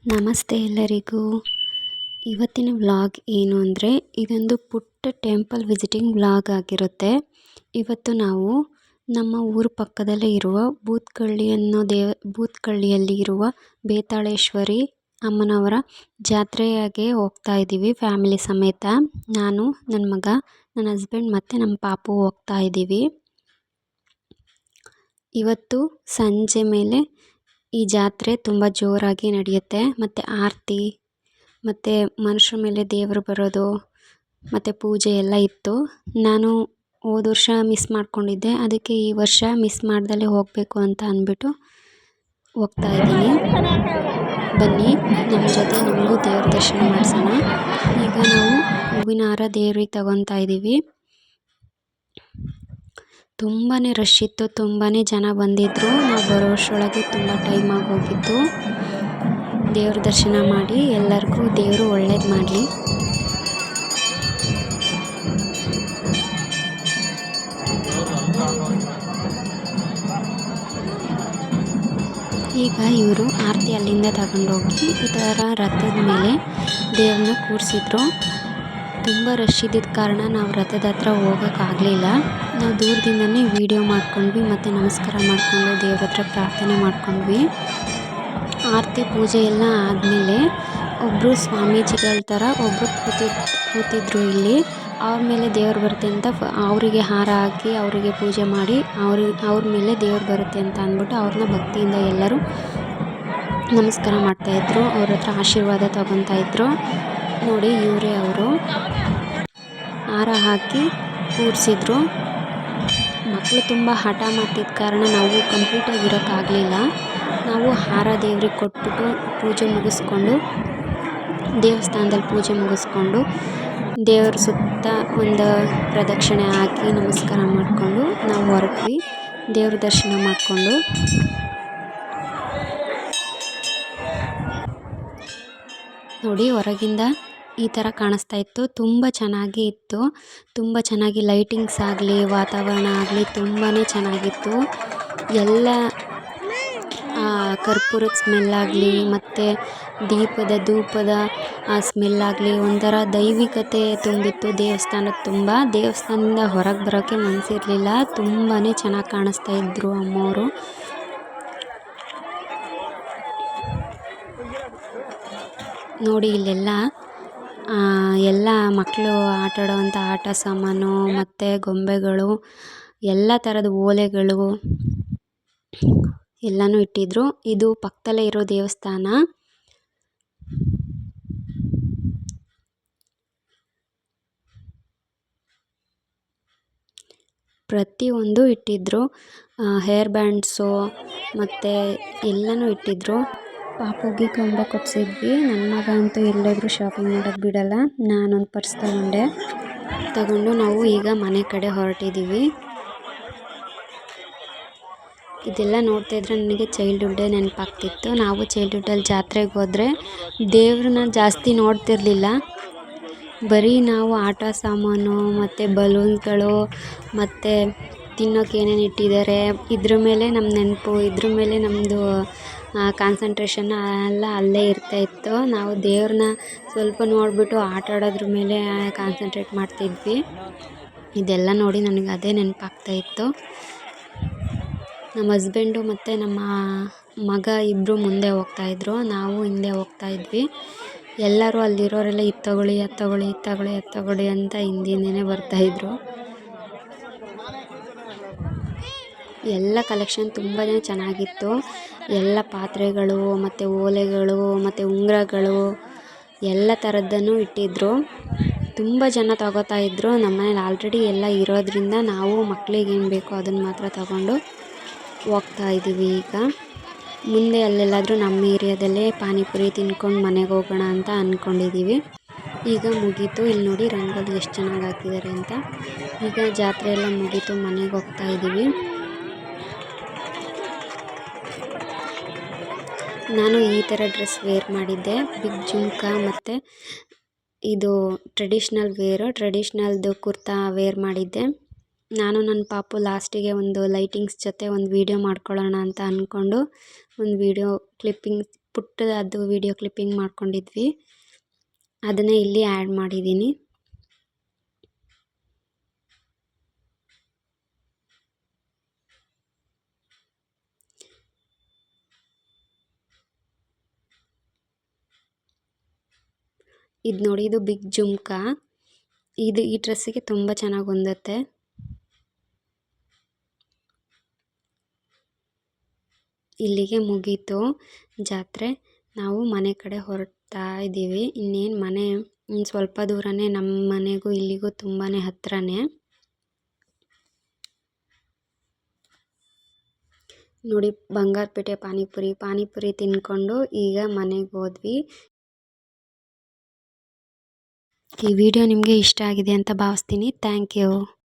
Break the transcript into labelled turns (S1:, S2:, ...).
S1: ನಮಸ್ತೆ ಎಲ್ಲರಿಗೂ. ಇವತ್ತಿನ ವ್ಲಾಗ್ ಏನು ಅಂದರೆ ಇದೊಂದು ಪುಟ್ಟ ಟೆಂಪಲ್ ವಿಸಿಟಿಂಗ್ ವ್ಲಾಗ್ ಆಗಿರುತ್ತೆ. ಇವತ್ತು ನಾವು ನಮ್ಮ ಊರು ಪಕ್ಕದಲ್ಲೇ ಇರುವ ಬೂತ್ಕಳ್ಳಿಯಲ್ಲಿ ಇರುವ ಬೇತಾಳೇಶ್ವರಿ ಅಮ್ಮನವರ ಜಾತ್ರೆಯಾಗೆ ಹೋಗ್ತಾ ಇದ್ದೀವಿ ಫ್ಯಾಮಿಲಿ ಸಮೇತ. ನಾನು, ನನ್ನ ಮಗ, ನನ್ನ ಹಸ್ಬೆಂಡ್ ಮತ್ತು ನಮ್ಮ ಪಾಪು ಹೋಗ್ತಾ ಇದ್ದೀವಿ. ಇವತ್ತು ಸಂಜೆ ಮೇಲೆ ಈ ಜಾತ್ರೆ ತುಂಬ ಜೋರಾಗಿ ನಡೆಯುತ್ತೆ. ಮತ್ತು ಆರತಿ ಮತ್ತು ಮನುಷ್ಯರ ಮೇಲೆ ದೇವರು ಬರೋದು ಮತ್ತು ಪೂಜೆ ಎಲ್ಲ ಇತ್ತು. ನಾನು ಹೋದ ವರ್ಷ ಮಿಸ್ ಮಾಡ್ಕೊಂಡಿದ್ದೆ, ಅದಕ್ಕೆ ಈ ವರ್ಷ ಮಿಸ್ ಮಾಡ್ದಲೇ ಹೋಗಬೇಕು ಅಂತ ಅಂದ್ಬಿಟ್ಟು ಹೋಗ್ತಾ ಇದ್ದೀನಿ. ಬನ್ನಿ ನಮ್ಮ ಜೊತೆ, ನಮಗೂ ದೇವ್ರ ದರ್ಶನ ಮಾಡಿಸೋಣ. ಈಗ ನಾವು ಹೂವಿನ ಹಾರ ದೇವ್ರಿಗೆ ತಗೊತಾ ಇದ್ದೀವಿ. ತುಂಬಾ ರಶ್ ಇತ್ತು, ತುಂಬಾ ಜನ ಬಂದಿದ್ದರು. ನಾವು ಬರೋ ವರ್ಷದೊಳಗೆ ತುಂಬ ಟೈಮ್ ಆಗೋಗಿತ್ತು. ದೇವ್ರ ದರ್ಶನ ಮಾಡಿ ಎಲ್ಲರಿಗೂ ದೇವರು ಒಳ್ಳೇದು ಮಾಡಲಿ. ಈಗ ಇವರು ಆರತಿ ಅಲ್ಲಿಂದ ತಗೊಂಡೋಗಿ ಈ ಥರ ರಥದ ಮೇಲೆ ದೇವ್ರನ್ನ ಕೂರಿಸಿದ್ರು. ತುಂಬ ರಶ್ ಇದ್ದಿದ್ದ ಕಾರಣ ನಾವು ರಥದ ಹತ್ರ ಹೋಗೋಕ್ಕಾಗಲಿಲ್ಲ. ನಾವು ದೂರದಿಂದನೇ ವಿಡಿಯೋ ಮಾಡ್ಕೊಂಡ್ವಿ ಮತ್ತು ನಮಸ್ಕಾರ ಮಾಡಿಕೊಂಡು ದೇವ್ರ ಹತ್ರ ಪ್ರಾರ್ಥನೆ ಮಾಡ್ಕೊಂಡ್ವಿ. ಆರತಿ ಪೂಜೆ ಎಲ್ಲ ಆದಮೇಲೆ ಒಬ್ಬರು ಸ್ವಾಮೀಜಿಗಳ ಥರ ಒಬ್ಬರು ಕೂತಿದ್ರು ಇಲ್ಲಿ. ಅವ್ರ ಮೇಲೆ ದೇವ್ರು ಬರುತ್ತೆ ಅಂತ ಅವರಿಗೆ ಹಾರ ಹಾಕಿ ಅವರಿಗೆ ಪೂಜೆ ಮಾಡಿ ಅವ್ರ ಮೇಲೆ ದೇವ್ರು ಬರುತ್ತೆ ಅಂತ ಅಂದ್ಬಿಟ್ಟು ಅವ್ರನ್ನ ಭಕ್ತಿಯಿಂದ ಎಲ್ಲರೂ ನಮಸ್ಕಾರ ಮಾಡ್ತಾಯಿದ್ರು. ಅವ್ರ ಹತ್ರ ಆಶೀರ್ವಾದ ತಗೊತಾ ಇದ್ರು. ನೋಡಿ, ಇವರೇ ಅವರು. ಹಾರ ಹಾಕಿ ಕೂರಿಸಿದ್ರು. ಮಕ್ಕಳು ತುಂಬ ಹಠ ಮಾಡ್ತಿದ್ದ ಕಾರಣ ನಾವು ಕಂಪ್ಲೀಟಾಗಿ ಇರೋಕ್ಕಾಗಲಿಲ್ಲ. ನಾವು ಹಾರ ದೇವ್ರಿಗೆ ಕೊಟ್ಬಿಟ್ಟು ಪೂಜೆ ಮುಗಿಸ್ಕೊಂಡು, ದೇವಸ್ಥಾನದಲ್ಲಿ ಪೂಜೆ ಮುಗಿಸ್ಕೊಂಡು ದೇವ್ರ ಸುತ್ತ ಒಂದು ಪ್ರದಕ್ಷಿಣೆ ಹಾಕಿ ನಮಸ್ಕಾರ ಮಾಡಿಕೊಂಡು ನಾವು ಹೊರಟ್ವಿ ದೇವ್ರ ದರ್ಶನ ಮಾಡಿಕೊಂಡು. ನೋಡಿ, ಹೊರಗಿಂದ ಈ ಥರ ಕಾಣಿಸ್ತಾ ಇತ್ತು. ತುಂಬ ಚೆನ್ನಾಗಿ ಇತ್ತು. ತುಂಬ ಚೆನ್ನಾಗಿ ಲೈಟಿಂಗ್ಸ್ ಆಗಲಿ, ವಾತಾವರಣ ಆಗಲಿ ತುಂಬಾ ಚೆನ್ನಾಗಿತ್ತು. ಎಲ್ಲ ಕರ್ಪೂರದ ಸ್ಮೆಲ್ಲಾಗಲಿ ಮತ್ತು ಧೂಪದ ಸ್ಮೆಲ್ಲಾಗಲಿ ಒಂಥರ ದೈವಿಕತೆ ತುಂಬಿತ್ತು ದೇವಸ್ಥಾನದ ತುಂಬ. ದೇವಸ್ಥಾನದಿಂದ ಹೊರಗೆ ಬರೋಕ್ಕೆ ಮನಸ್ಸಿರಲಿಲ್ಲ. ತುಂಬಾ ಚೆನ್ನಾಗಿ ಕಾಣಿಸ್ತಾ ಇದ್ರು ಅಮ್ಮವರು. ನೋಡಿ, ಇಲ್ಲೆಲ್ಲ ಎಲ್ಲ ಮಕ್ಕಳು ಆಟಾಡೋವಂಥ ಆಟ ಸಾಮಾನು ಮತ್ತು ಗೊಂಬೆಗಳು, ಎಲ್ಲ ಥರದ ಓಲೆಗಳು ಎಲ್ಲನೂ ಇಟ್ಟಿದ್ರು. ಇದು ಪಕ್ಕದಲ್ಲೇ ಇರೋ ದೇವಸ್ಥಾನ. ಪ್ರತಿಯೊಂದು ಇಟ್ಟಿದ್ರು. ಹೇರ್ ಬ್ಯಾಂಡ್ಸು ಮತ್ತು ಎಲ್ಲನೂ ಇಟ್ಟಿದ್ರು. ಪಾಪುಗೆ ಗೊಂಬೆ ಕೊಡಿಸಿದ್ವಿ. ನನ್ನ ಮಗ ಅಂತೂ ಎಲ್ಲಾದರೂ ಶಾಪಿಂಗ್ ಮಾಡೋಕ್ಕೆ ಬಿಡಲ್ಲ. ನಾನೊಂದು ಪರ್ಸ್ ತಗೊಂಡು ನಾವು ಈಗ ಮನೆ ಕಡೆ ಹೊರಟಿದ್ದೀವಿ. ಇದೆಲ್ಲ ನೋಡ್ತಾ ಇದ್ರೆ ನನಗೆ ಚೈಲ್ಡ್ಹುಡ್ಡೇ ನೆನಪಾಗ್ತಿತ್ತು. ನಾವು ಚೈಲ್ಡ್ಹುಡ್ಡಲ್ಲಿ ಜಾತ್ರೆಗೆ ಹೋದರೆ ದೇವ್ರನ್ನ ಜಾಸ್ತಿ ನೋಡ್ತಿರ್ಲಿಲ್ಲ. ಬರೀ ನಾವು ಆಟ ಸಾಮಾನು ಮತ್ತು ಬಲೂನ್ಗಳು ಮತ್ತು ತಿನ್ನೋಕೆ ಏನೇನು ಇಟ್ಟಿದ್ದಾರೆ ಇದ್ರ ಮೇಲೆ ನಮ್ಮ ನೆನಪು, ಇದ್ರ ಮೇಲೆ ನಮ್ಮದು ಕಾನ್ಸಂಟ್ರೇಷನ್ ಎಲ್ಲ ಅಲ್ಲೇ ಇರ್ತಾಯಿತ್ತು. ನಾವು ದೇವ್ರನ್ನ ಸ್ವಲ್ಪ ನೋಡಿಬಿಟ್ಟು ಆಟ ಆಡೋದ್ರ ಮೇಲೆ ಕಾನ್ಸಂಟ್ರೇಟ್ ಮಾಡ್ತಿದ್ವಿ. ಇದೆಲ್ಲ ನೋಡಿ ನನಗೆ ಅದೇ ನೆನಪಾಗ್ತಾಯಿತ್ತು. ನಮ್ಮ ಹಸ್ಬೆಂಡು ಮತ್ತು ನಮ್ಮ ಮಗ ಇಬ್ಬರು ಮುಂದೆ ಹೋಗ್ತಾಯಿದ್ರು, ನಾವು ಹಿಂದೆ ಹೋಗ್ತಾಯಿದ್ವಿ. ಎಲ್ಲರೂ ಅಲ್ಲಿರೋರೆಲ್ಲ ಇದು ತಗೊಳ್ಳಿ ಅಂತ ಹಿಂದಿಂದನೇ ಬರ್ತಾಯಿದ್ರು. ಎಲ್ಲ ಕಲೆಕ್ಷನ್ ತುಂಬಾ ಚೆನ್ನಾಗಿತ್ತು. ಎಲ್ಲ ಪಾತ್ರೆಗಳು ಮತ್ತು ಓಲೆಗಳು ಮತ್ತು ಉಂಗುರಗಳು ಎಲ್ಲ ಥರದ್ದನ್ನು ಇಟ್ಟಿದ್ರು. ತುಂಬ ಜನ ತಗೋತಾ ಇದ್ರು. ನಮ್ಮನೇಲಿ ಆಲ್ರೆಡಿ ಎಲ್ಲ ಇರೋದ್ರಿಂದ ನಾವು ಮಕ್ಕಳಿಗೆ ಏನು ಬೇಕೋ ಅದನ್ನು ಮಾತ್ರ ತಗೊಂಡು ಹೋಗ್ತಾ ಇದ್ದೀವಿ. ಈಗ ಮುಂದೆ ಅಲ್ಲೆಲ್ಲಾದರೂ ನಮ್ಮ ಏರಿಯಾದಲ್ಲೇ ಪಾನಿಪುರಿ ತಿನ್ಕೊಂಡು ಮನೆಗೆ ಹೋಗೋಣ ಅಂತ ಅಂದ್ಕೊಂಡಿದ್ದೀವಿ. ಈಗ ಮುಗೀತು. ಇಲ್ಲಿ ನೋಡಿ ರಂಗೋಲಿ ಎಷ್ಟು ಚೆನ್ನಾಗಿ ಹಾಕಿದ್ದಾರೆ ಅಂತ. ಈಗ ಜಾತ್ರೆ ಎಲ್ಲ ಮುಗೀತು, ಮನೆಗೆ ಹೋಗ್ತಾ ಇದ್ದೀವಿ. ನಾನು ಈ ಥರ ಡ್ರೆಸ್ ವೇರ್ ಮಾಡಿದ್ದೆ. ಬಿಗ್ ಜುಮ್ಕಾ ಮತ್ತು ಇದು ಟ್ರೆಡಿಷ್ನಲ್ದು ಕುರ್ತಾ ವೇರ್ ಮಾಡಿದ್ದೆ. ನಾನು ನನ್ನ ಪಾಪು ಲಾಸ್ಟಿಗೆ ಒಂದು ಲೈಟಿಂಗ್ಸ್ ಜೊತೆ ಒಂದು ವೀಡಿಯೋ ಮಾಡ್ಕೊಳ್ಳೋಣ ಅಂತ ಅಂದ್ಕೊಂಡು ಒಂದು ವೀಡಿಯೋ ಕ್ಲಿಪ್ಪಿಂಗ್ ಪುಟ್ಟದ್ದು ವಿಡಿಯೋ ಕ್ಲಿಪ್ಪಿಂಗ್ ಮಾಡ್ಕೊಂಡಿದ್ವಿ, ಅದನ್ನೇ ಇಲ್ಲಿ ಆ್ಯಡ್ ಮಾಡಿದ್ದೀನಿ. ಇದು ನೋಡಿ, ಇದು ಬಿಗ್ ಜುಮ್ಕಾ. ಈ ಡ್ರೆಸ್ಸಿಗೆ ತುಂಬ ಚೆನ್ನಾಗಿ ಹೊಂದುತ್ತೆ. ಇಲ್ಲಿಗೆ ಮುಗೀತು ಜಾತ್ರೆ. ನಾವು ಮನೆ ಕಡೆ ಹೊರಡ್ತಾ ಇದ್ದೀವಿ. ಇನ್ನೇನು ಮನೆ ಸ್ವಲ್ಪ ದೂರನೇ, ನಮ್ಮ ಮನೆಗೂ ಇಲ್ಲಿಗೂ ತುಂಬಾ ಹತ್ರನೇ. ನೋಡಿ, ಬಂಗಾರಪೇಟೆ ಪಾನಿಪುರಿ ತಿನ್ಕೊಂಡು ಈಗ ಮನೆಗೆ ಹೋದ್ವಿ. ಈ ವಿಡಿಯೋ ನಿಮಗೆ ಇಷ್ಟ ಆಗಿದೆ ಅಂತ ಭಾವಿಸ್ತೀನಿ. Thank you.